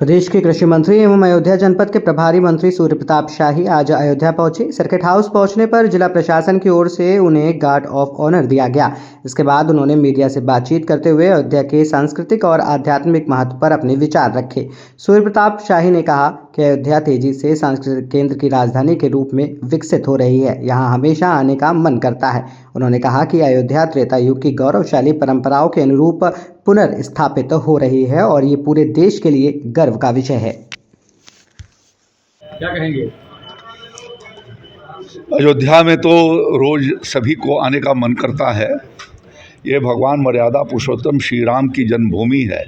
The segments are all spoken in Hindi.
प्रदेश के कृषि मंत्री एवं अयोध्या जनपद के प्रभारी मंत्री सूर्य प्रताप शाही आज अयोध्या पहुंचे। सर्किट हाउस पहुंचने पर जिला प्रशासन की ओर से उन्हें गार्ड ऑफ ऑनर दिया गया। इसके बाद उन्होंने मीडिया से बातचीत करते हुए अयोध्या के सांस्कृतिक और आध्यात्मिक महत्व पर अपने विचार रखे। सूर्य प्रताप शाही ने कहा कि अयोध्या तेजी से सांस्कृतिक केंद्र की राजधानी के रूप में विकसित हो रही है। यहाँ हमेशा आने का मन करता है। उन्होंने कहा कि अयोध्या त्रेता युग की गौरवशाली परंपराओं के अनुरूप पुनर्स्थापित हो रही है और ये पूरे देश के लिए गर्व का विषय है। क्या कहेंगे? अयोध्या में तो रोज सभी को आने का मन करता है। ये भगवान मर्यादा पुरुषोत्तम श्री राम की जन्मभूमि है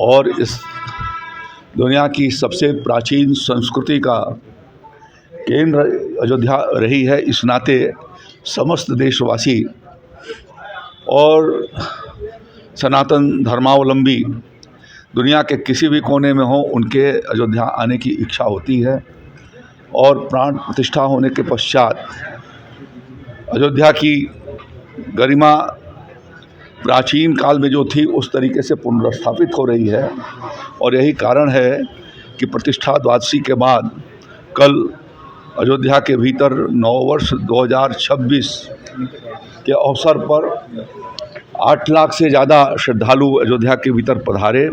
और इस दुनिया की सबसे प्राचीन संस्कृति का केंद्र अयोध्या रही है। इस नाते समस्त देशवासी और सनातन धर्मावलंबी दुनिया के किसी भी कोने में हो, उनके अयोध्या आने की इच्छा होती है और प्राण प्रतिष्ठा होने के पश्चात अयोध्या की गरिमा प्राचीन काल में जो थी उस तरीके से पुनर्स्थापित हो रही है। और यही कारण है कि प्रतिष्ठा द्वादशी के बाद कल अयोध्या के भीतर नववर्ष 2026 के अवसर पर 8 लाख से ज़्यादा श्रद्धालु अयोध्या के भीतर पधारे।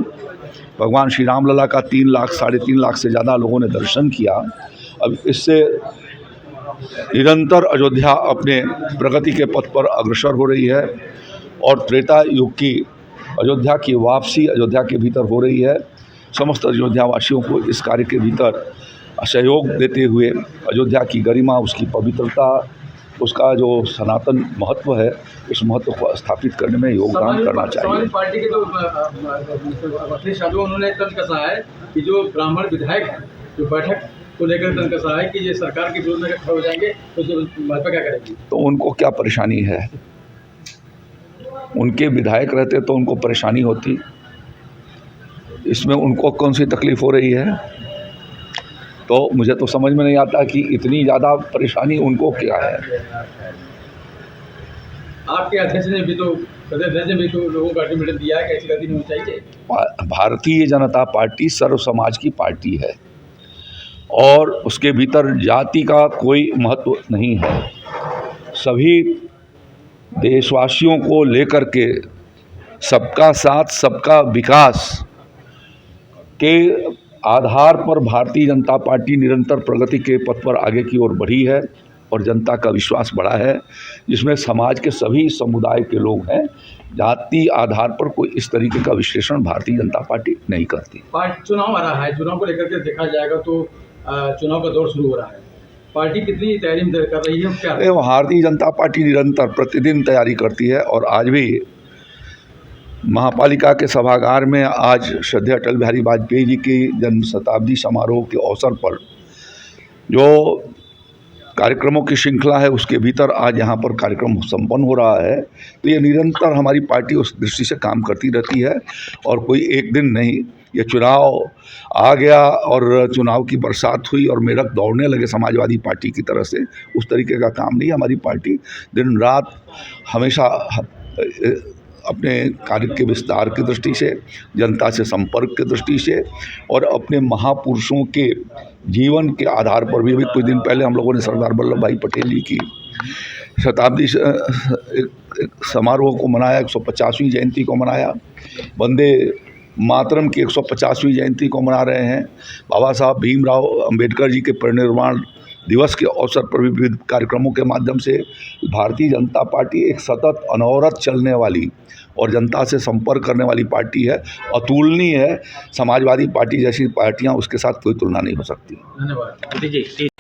भगवान श्री राम लला का 3 लाख, 3.5 लाख से ज़्यादा लोगों ने दर्शन किया। अब इससे निरंतर अयोध्या अपने प्रगति के पथ पर अग्रसर हो रही है और त्रेता युग की अयोध्या की वापसी अयोध्या के भीतर हो रही है। समस्त अयोध्यावासियों को इस कार्य के भीतर सहयोग देते हुए अयोध्या की गरिमा, उसकी पवित्रता, उसका जो सनातन महत्व है, उस महत्व को स्थापित करने में योगदान करना चाहिए। पार्टी के अखिलेश यादव उन्होंने तंज कसा है कि जो ब्राह्मण विधायक हैं, जो बैठक को लेकर तंज कसा है कि ये सरकार के विरोध में खड़े हो जाएंगे तो भाजपा क्या करेगी? तो उनको क्या परेशानी है? उनके विधायक रहते तो उनको परेशानी होती, इसमें उनको कौन सी तकलीफ हो रही है? तो मुझे तो समझ में नहीं आता कि इतनी ज़्यादा परेशानी उनको क्या है। आपके अध्यक्ष ने भी तो, प्रदेश अध्यक्ष ने भी तो लोगों को अल्टीमेटम दिया है कि ऐसी गति नहीं होनी चाहिए। भारतीय जनता पार्टी सर्व समाज की पार्टी है और उसके भीतर जाति का कोई महत्व नहीं है। सभी देशवासियों को लेकर के सबका साथ सबका विकास के आधार पर भारतीय जनता पार्टी निरंतर प्रगति के पथ पर आगे की ओर बढ़ी है और जनता का विश्वास बढ़ा है, जिसमें समाज के सभी समुदाय के लोग हैं। जाति आधार पर कोई इस तरीके का विश्लेषण भारतीय जनता पार्टी नहीं करती। चुनाव आ रहा है, चुनाव को लेकर के देखा जाएगा तो चुनाव का दौर शुरू हो रहा है। पार्टी कितनी तैयारी कर रही है? क्या भारतीय जनता पार्टी निरंतर प्रतिदिन तैयारी करती है और आज भी महापालिका के सभागार में आज श्रद्धेय अटल बिहारी वाजपेयी जी की जन्म शताब्दी समारोह के अवसर पर जो कार्यक्रमों की श्रृंखला है उसके भीतर आज यहाँ पर कार्यक्रम संपन्न हो रहा है। तो ये निरंतर हमारी पार्टी उस दृष्टि से काम करती रहती है और कोई एक दिन नहीं। ये चुनाव आ गया और चुनाव की बरसात हुई और मेढक दौड़ने लगे समाजवादी पार्टी की तरह से, उस तरीके का काम नहीं। हमारी पार्टी दिन रात हमेशा अपने कार्य के विस्तार की दृष्टि से, जनता से संपर्क की दृष्टि से और अपने महापुरुषों के जीवन के आधार पर भी। अभी कुछ दिन पहले हम लोगों ने सरदार वल्लभ भाई पटेल जी की शताब्दी एक समारोह को मनाया, 150वीं जयंती को मनाया। वंदे मातरम की 150वीं जयंती को मना रहे हैं। बाबा साहब भीमराव अंबेडकर जी के परिनिर्वाण दिवस के अवसर पर भी विविध कार्यक्रमों के माध्यम से भारतीय जनता पार्टी एक सतत अनवरत चलने वाली और जनता से संपर्क करने वाली पार्टी है। अतुलनीय है। समाजवादी पार्टी जैसी पार्टियां, उसके साथ कोई तुलना नहीं हो सकती। धन्यवाद।